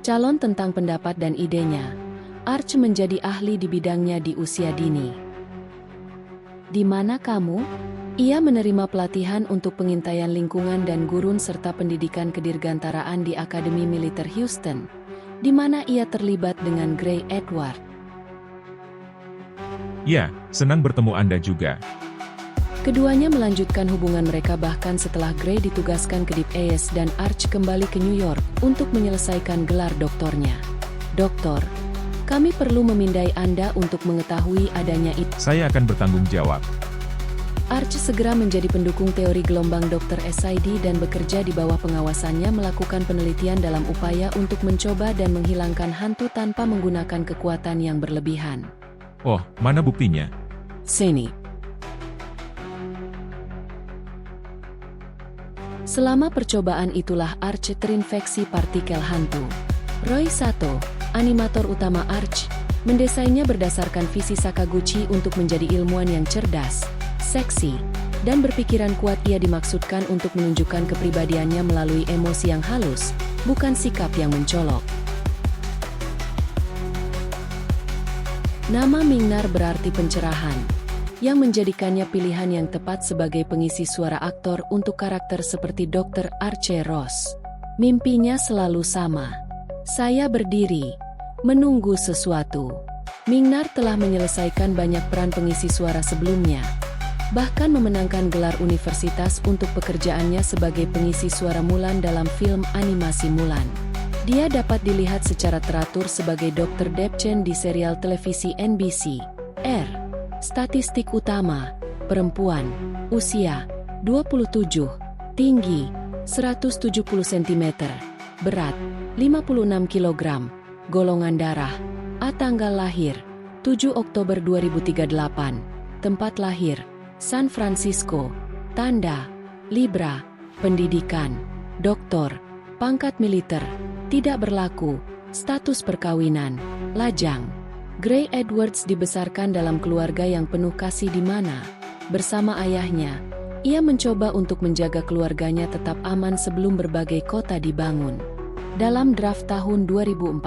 calon tentang pendapat dan idenya. Arch menjadi ahli di bidangnya di usia dini. Di mana kamu? Ia menerima pelatihan untuk pengintaian lingkungan dan gurun serta pendidikan kedirgantaraan di Akademi Militer Houston, di mana ia terlibat dengan Gray Edward. Ya, senang bertemu Anda juga. Keduanya melanjutkan hubungan mereka bahkan setelah Gray ditugaskan ke Deep East dan Arch kembali ke New York untuk menyelesaikan gelar doktornya. Doktor, kami perlu memindai Anda untuk mengetahui adanya itu. Saya akan bertanggung jawab. Arch segera menjadi pendukung teori gelombang Dr. SID dan bekerja di bawah pengawasannya melakukan penelitian dalam upaya untuk mencoba dan menghilangkan hantu tanpa menggunakan kekuatan yang berlebihan. Oh, mana buktinya? Sini. Selama percobaan itulah Arch terinfeksi partikel hantu. Roy Sato, animator utama Arch, mendesainnya berdasarkan visi Sakaguchi untuk menjadi ilmuwan yang cerdas, seksi, dan berpikiran kuat. Ia dimaksudkan untuk menunjukkan kepribadiannya melalui emosi yang halus, bukan sikap yang mencolok. Nama Mingnar berarti pencerahan, yang menjadikannya pilihan yang tepat sebagai pengisi suara aktor untuk karakter seperti Dr. Archie Ross. Mimpinya selalu sama. Saya berdiri, menunggu sesuatu. Mingnar telah menyelesaikan banyak peran pengisi suara sebelumnya, bahkan memenangkan gelar universitas untuk pekerjaannya sebagai pengisi suara Mulan dalam film animasi Mulan. Dia dapat dilihat secara teratur sebagai Dr. Deb Chen di serial televisi NBC. Statistik utama, perempuan, usia, 27, tinggi, 170 cm, berat, 56 kg, golongan darah, A tanggal lahir, 7 Oktober 2038, tempat lahir, San Francisco, tanda, Libra, pendidikan, doktor, pangkat militer, tidak berlaku, status perkawinan, lajang. Gray Edwards dibesarkan dalam keluarga yang penuh kasih di mana, bersama ayahnya, ia mencoba untuk menjaga keluarganya tetap aman sebelum berbagai kota dibangun. Dalam draft tahun 2014,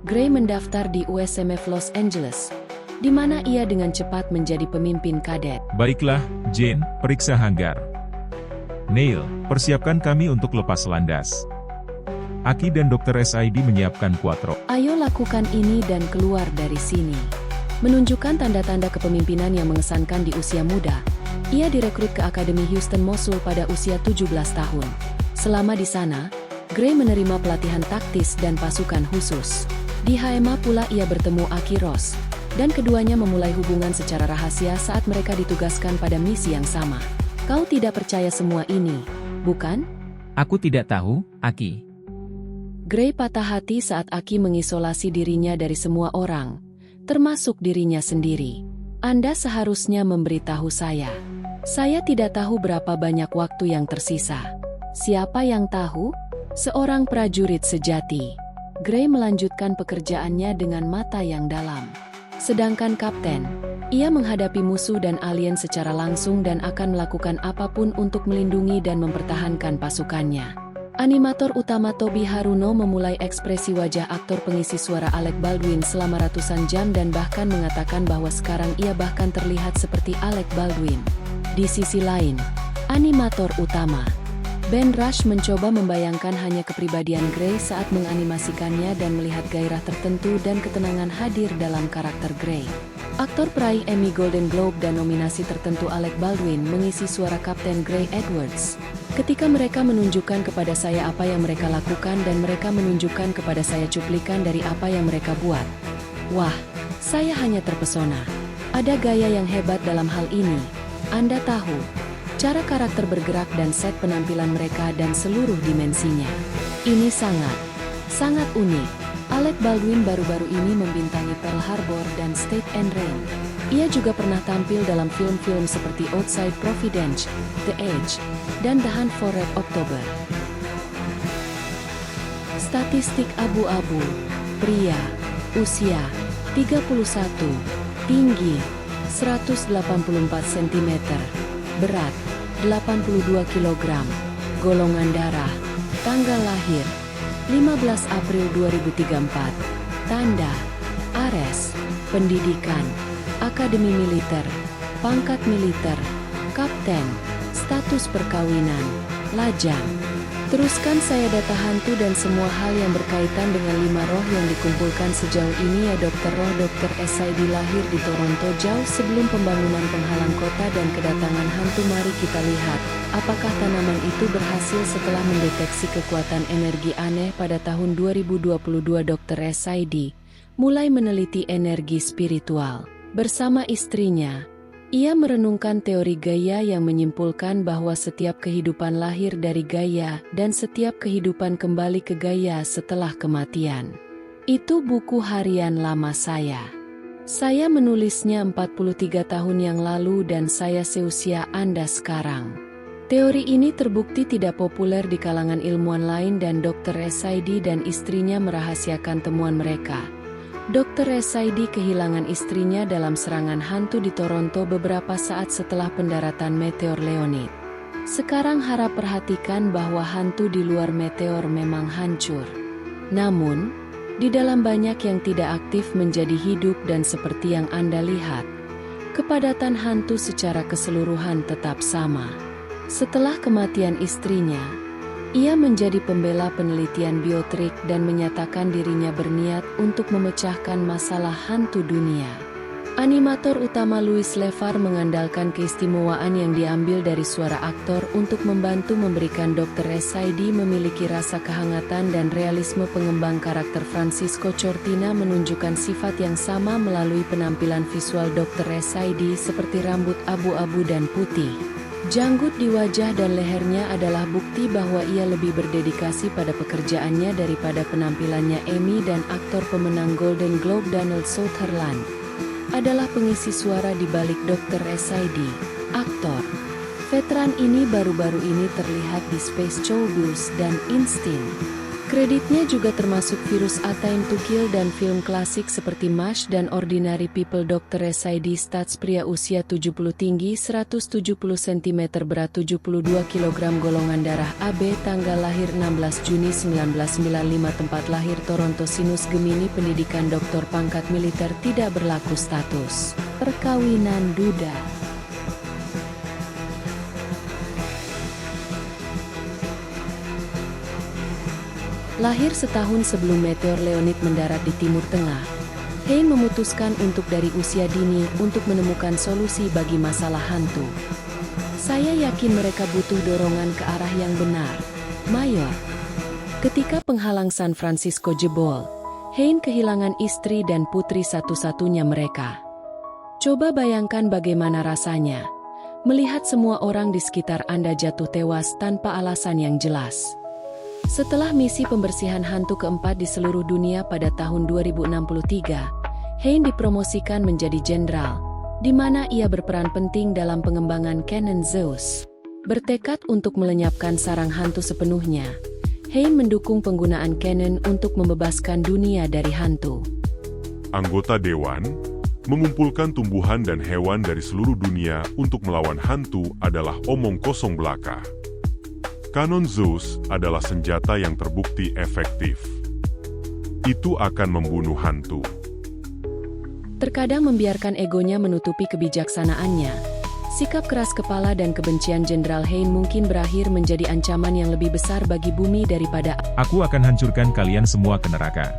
Gray mendaftar di USMF Los Angeles, di mana ia dengan cepat menjadi pemimpin kadet. Baiklah, Jane, periksa hanggar. Neil, persiapkan kami untuk lepas landas. Aki dan Dr. SID menyiapkan Quattro. Ayo lakukan ini dan keluar dari sini. Menunjukkan tanda-tanda kepemimpinan yang mengesankan di usia muda, ia direkrut ke Akademi Houston Mosul pada usia 17 tahun. Selama di sana, Gray menerima pelatihan taktis dan pasukan khusus. Di HMA pula ia bertemu Aki Ross, dan keduanya memulai hubungan secara rahasia saat mereka ditugaskan pada misi yang sama. Kau tidak percaya semua ini, bukan? Aku tidak tahu, Aki. Gray patah hati saat Aki mengisolasi dirinya dari semua orang, termasuk dirinya sendiri. Anda seharusnya memberitahu saya. Saya tidak tahu berapa banyak waktu yang tersisa. Siapa yang tahu? Seorang prajurit sejati. Gray melanjutkan pekerjaannya dengan mata yang dalam. Sedangkan Kapten, ia menghadapi musuh dan alien secara langsung dan akan melakukan apapun untuk melindungi dan mempertahankan pasukannya. Animator utama Toby Haruno memulai ekspresi wajah aktor pengisi suara Alec Baldwin selama ratusan jam dan bahkan mengatakan bahwa sekarang ia bahkan terlihat seperti Alec Baldwin. Di sisi lain, animator utama Ben Rush mencoba membayangkan hanya kepribadian Gray saat menganimasikannya dan melihat gairah tertentu dan ketenangan hadir dalam karakter Gray. Aktor peraih Emmy Golden Globe dan nominasi tertentu Alec Baldwin mengisi suara Kapten Gray Edwards. Ketika mereka menunjukkan kepada saya apa yang mereka lakukan dan mereka menunjukkan kepada saya cuplikan dari apa yang mereka buat. Wah, saya hanya terpesona. Ada gaya yang hebat dalam hal ini. Anda tahu, cara karakter bergerak dan set penampilan mereka dan seluruh dimensinya. Ini sangat unik. Alec Baldwin baru-baru ini membintangi Pearl Harbor dan State and Rain. Ia juga pernah tampil dalam film-film seperti Outside Providence, The Edge, dan The Hunt for Red October. Statistik abu-abu. Pria, usia 31, tinggi 184 cm, berat 82 kg, golongan darah, tanggal lahir 15 April 2034. Tanda Ares. Pendidikan. Akademi militer. Pangkat militer. Kapten. Status perkawinan. Lajang. Teruskan saya data hantu dan semua hal yang berkaitan dengan 5 roh yang dikumpulkan sejauh ini ya. Dokter roh Dr. SID lahir di Toronto jauh sebelum pembangunan penghalang kota dan kedatangan hantu. Mari kita lihat, apakah tanaman itu berhasil setelah mendeteksi kekuatan energi aneh pada tahun 2022. Dr. SID mulai meneliti energi spiritual. Bersama istrinya, ia merenungkan teori Gaia yang menyimpulkan bahwa setiap kehidupan lahir dari Gaia dan setiap kehidupan kembali ke Gaia setelah kematian. Itu buku harian lama saya. Saya menulisnya 43 tahun yang lalu dan saya seusia Anda sekarang. Teori ini terbukti tidak populer di kalangan ilmuwan lain dan Dr. SID dan istrinya merahasiakan temuan mereka. Dr. SID kehilangan istrinya dalam serangan hantu di Toronto beberapa saat setelah pendaratan meteor Leonid. Sekarang harap perhatikan bahwa hantu di luar meteor memang hancur. Namun, di dalam banyak yang tidak aktif menjadi hidup dan seperti yang Anda lihat, kepadatan hantu secara keseluruhan tetap sama. Setelah kematian istrinya, ia menjadi pembela penelitian biotrik dan menyatakan dirinya berniat untuk memecahkan masalah hantu dunia. Animator utama Louis Levar mengandalkan keistimewaan yang diambil dari suara aktor untuk membantu memberikan Dr. SID memiliki rasa kehangatan dan realisme. Pengembang karakter Francisco Cortina menunjukkan sifat yang sama melalui penampilan visual Dr. SID seperti rambut abu-abu dan putih. Janggut di wajah dan lehernya adalah bukti bahwa ia lebih berdedikasi pada pekerjaannya daripada penampilannya. Emmy dan aktor pemenang Golden Globe Donald Sutherland adalah pengisi suara di balik Dr. SID. Aktor veteran ini baru-baru ini terlihat di Space Showgirls dan Instinct. Kreditnya juga termasuk Virus A Time to Kill dan film klasik seperti MASH dan Ordinary People. Dr. SID stats pria usia 70, tinggi 170 cm, berat 72 kg, golongan darah AB, tanggal lahir 16 Juni 1995, tempat lahir Toronto, Sinus Gemini, pendidikan doktor, pangkat militer, tidak berlaku status perkawinan, duda. Lahir setahun sebelum meteor Leonid mendarat di Timur Tengah, Hein memutuskan untuk dari usia dini untuk menemukan solusi bagi masalah hantu. Saya yakin mereka butuh dorongan ke arah yang benar, Mayor. Ketika penghalang San Francisco jebol, Hein kehilangan istri dan putri satu-satunya mereka. Coba bayangkan bagaimana rasanya melihat semua orang di sekitar Anda jatuh tewas tanpa alasan yang jelas. Setelah misi pembersihan hantu keempat di seluruh dunia pada tahun 2063, Hein dipromosikan menjadi jenderal, di mana ia berperan penting dalam pengembangan Cannon Zeus. Bertekad untuk melenyapkan sarang hantu sepenuhnya, Hein mendukung penggunaan Cannon untuk membebaskan dunia dari hantu. Anggota Dewan mengumpulkan tumbuhan dan hewan dari seluruh dunia untuk melawan hantu adalah omong kosong belaka. Cannon Zeus adalah senjata yang terbukti efektif. Itu akan membunuh hantu. Terkadang membiarkan egonya menutupi kebijaksanaannya. Sikap keras kepala dan kebencian Jenderal Hein mungkin berakhir menjadi ancaman yang lebih besar bagi bumi daripada. Aku akan hancurkan kalian semua ke neraka.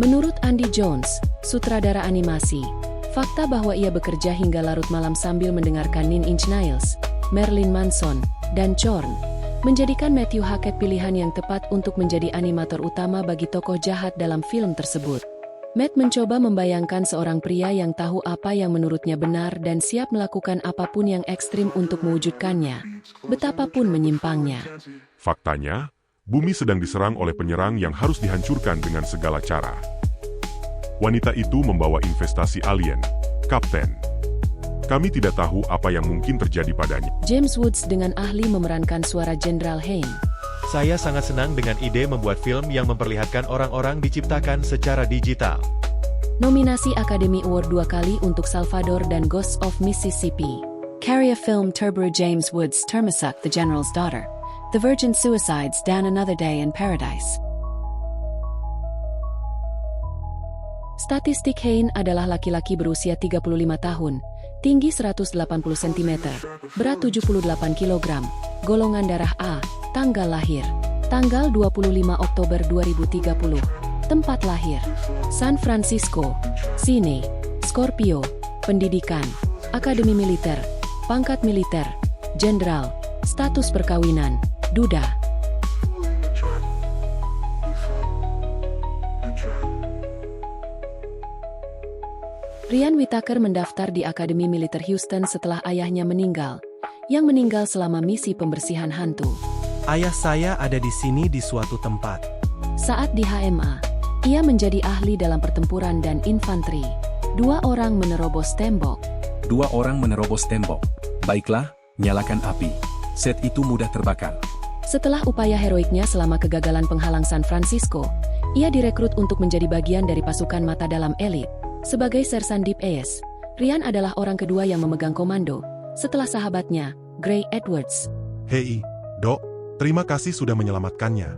Menurut Andy Jones, sutradara animasi, fakta bahwa ia bekerja hingga larut malam sambil mendengarkan Nine Inch Nails, Marilyn Manson, dan Korn, menjadikan Matthew Hackett pilihan yang tepat untuk menjadi animator utama bagi tokoh jahat dalam film tersebut. Matt mencoba membayangkan seorang pria yang tahu apa yang menurutnya benar dan siap melakukan apapun yang ekstrim untuk mewujudkannya, betapapun menyimpangnya. Faktanya, bumi sedang diserang oleh penyerang yang harus dihancurkan dengan segala cara. Wanita itu membawa investasi alien, Kapten. Kami tidak tahu apa yang mungkin terjadi padanya. James Woods dengan ahli memerankan suara Jenderal Hein. Saya sangat senang dengan ide membuat film yang memperlihatkan orang-orang diciptakan secara digital. Nominasi Academy Award 2 kali untuk Salvador dan Ghosts of Mississippi. Carrier film Turbo. James Woods, Termasuk, The General's Daughter. The Virgin Suicides dan Another Day in Paradise. Statistik Hein adalah laki-laki berusia 35 tahun, tinggi 180 cm, berat 78 kg, golongan darah A, tanggal lahir, tanggal 25 Oktober 2030, tempat lahir, San Francisco, Sine, Scorpio, pendidikan, akademi militer, pangkat militer, jenderal, status perkawinan, duda. Ryan Whittaker mendaftar di Akademi Militer Houston setelah ayahnya meninggal, yang meninggal selama misi pembersihan hantu. Ayah saya ada di sini di suatu tempat. Saat di HMA, ia menjadi ahli dalam pertempuran dan infanteri. 2 orang menerobos tembok. 2 orang menerobos tembok. Baiklah, nyalakan api. Set itu mudah terbakar. Setelah upaya heroiknya selama kegagalan penghalang San Francisco, ia direkrut untuk menjadi bagian dari pasukan mata dalam elit. Sebagai sersan Deep Ace, Ryan adalah orang kedua yang memegang komando, setelah sahabatnya, Gray Edwards. Hei, Dok, terima kasih sudah menyelamatkannya.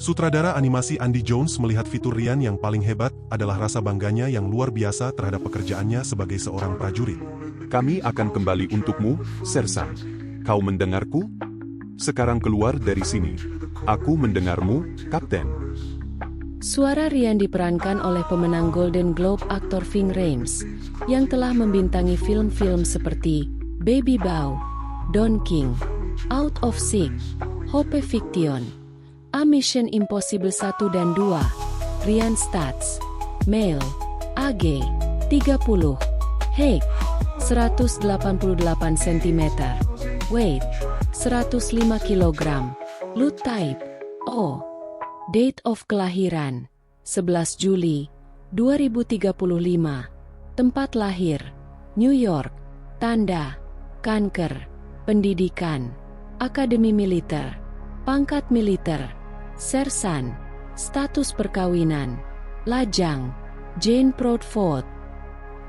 Sutradara animasi Andy Jones melihat fitur Ryan yang paling hebat adalah rasa bangganya yang luar biasa terhadap pekerjaannya sebagai seorang prajurit. Kami akan kembali untukmu, Sersan. Kau mendengarku? Sekarang keluar dari sini. Aku mendengarmu, Kapten. Suara Ryan diperankan oleh pemenang Golden Globe aktor Ving Rhames, yang telah membintangi film-film seperti Baby Bow, Don King, Out of Sight, Hope Fiction, A Mission Impossible 1 dan 2, Ryan Stats, Male, AG, 30, Height, 188 cm, Weight, 105 kg, Blood Type, O. Date of kelahiran, 11 Juli, 2035. Tempat lahir, New York. Tanda, kanker. Pendidikan, akademi militer. Pangkat militer, sersan. Status perkawinan, lajang. Jane Proudfoot.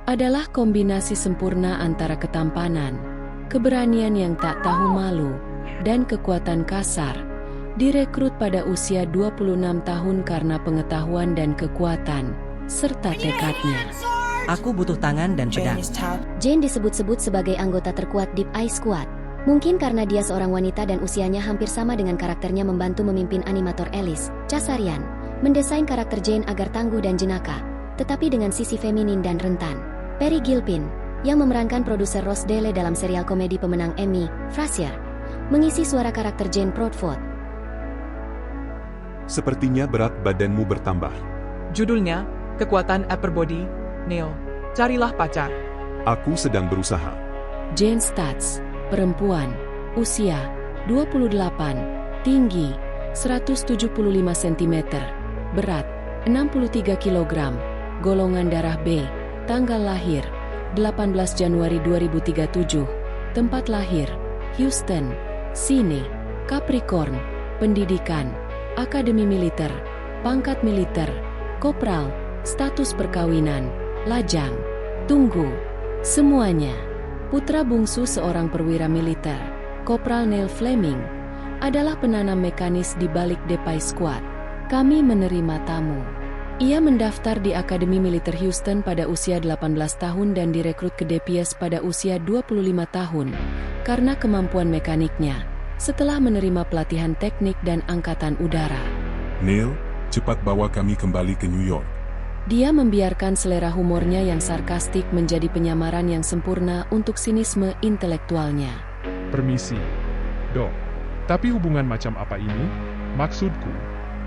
Adalah kombinasi sempurna antara ketampanan, keberanian yang tak tahu malu, dan kekuatan kasar. Direkrut pada usia 26 tahun karena pengetahuan dan kekuatan, serta tekadnya. Aku butuh tangan dan pedang. Jane disebut-sebut sebagai anggota terkuat Deep Eye Squad. Mungkin karena dia seorang wanita dan usianya hampir sama dengan karakternya membantu memimpin animator Alice, Chasarian, mendesain karakter Jane agar tangguh dan jenaka, tetapi dengan sisi feminin dan rentan. Perry Gilpin, yang memerankan produser Rose Dele dalam serial komedi pemenang Emmy, Frasier, mengisi suara karakter Jane Proudfoot. Sepertinya berat badanmu bertambah. Judulnya, Kekuatan Upper Body, Neil. Carilah pacar. Aku sedang berusaha. Jane Stats, perempuan, usia 28, tinggi 175 cm, berat 63 kg, golongan darah B, tanggal lahir 18 Januari 2037, tempat lahir Houston, Sine, Capricorn, pendidikan, akademi militer, pangkat militer, kopral, status perkawinan, lajang. Tunggu. Semuanya. Putra bungsu seorang perwira militer, Kopral Neil Fleming, adalah penanam mekanis di balik Deep Eye Squad. Kami menerima tamu. Ia mendaftar di Akademi Militer Houston pada usia 18 tahun dan direkrut ke DPS pada usia 25 tahun karena kemampuan mekaniknya. Setelah menerima pelatihan teknik dan angkatan udara. Neil, cepat bawa kami kembali ke New York. Dia membiarkan selera humornya yang sarkastik menjadi penyamaran yang sempurna untuk sinisme intelektualnya. Permisi, Dok. Tapi hubungan macam apa ini? Maksudku,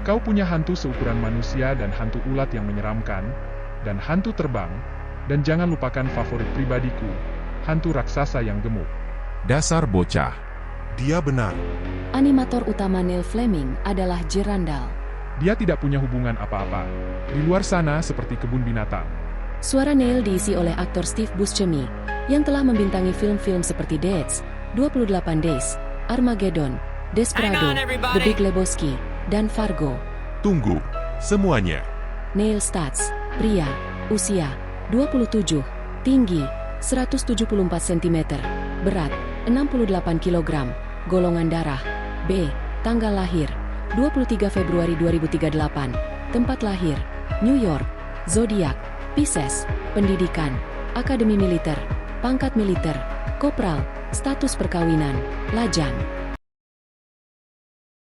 kau punya hantu seukuran manusia dan hantu ulat yang menyeramkan, dan hantu terbang, dan jangan lupakan favorit pribadiku, hantu raksasa yang gemuk. Dasar bocah. Dia benar. Animator utama Neil Fleming adalah Gerandal. Dia tidak punya hubungan apa-apa. Di luar sana seperti kebun binatang. Suara Neil diisi oleh aktor Steve Buscemi, yang telah membintangi film-film seperti Deads, 28 Days, Armageddon, Desperado, The Big Lebowski, dan Fargo. Tunggu, semuanya. Neil Stats, pria, usia 27, tinggi 174 cm, berat 68 kg, golongan darah B, Tanggal lahir, 23 Februari 2038. Tempat lahir, New York. Zodiak, Pisces. Pendidikan, Akademi Militer. Pangkat militer, Kopral. Status perkawinan, lajang.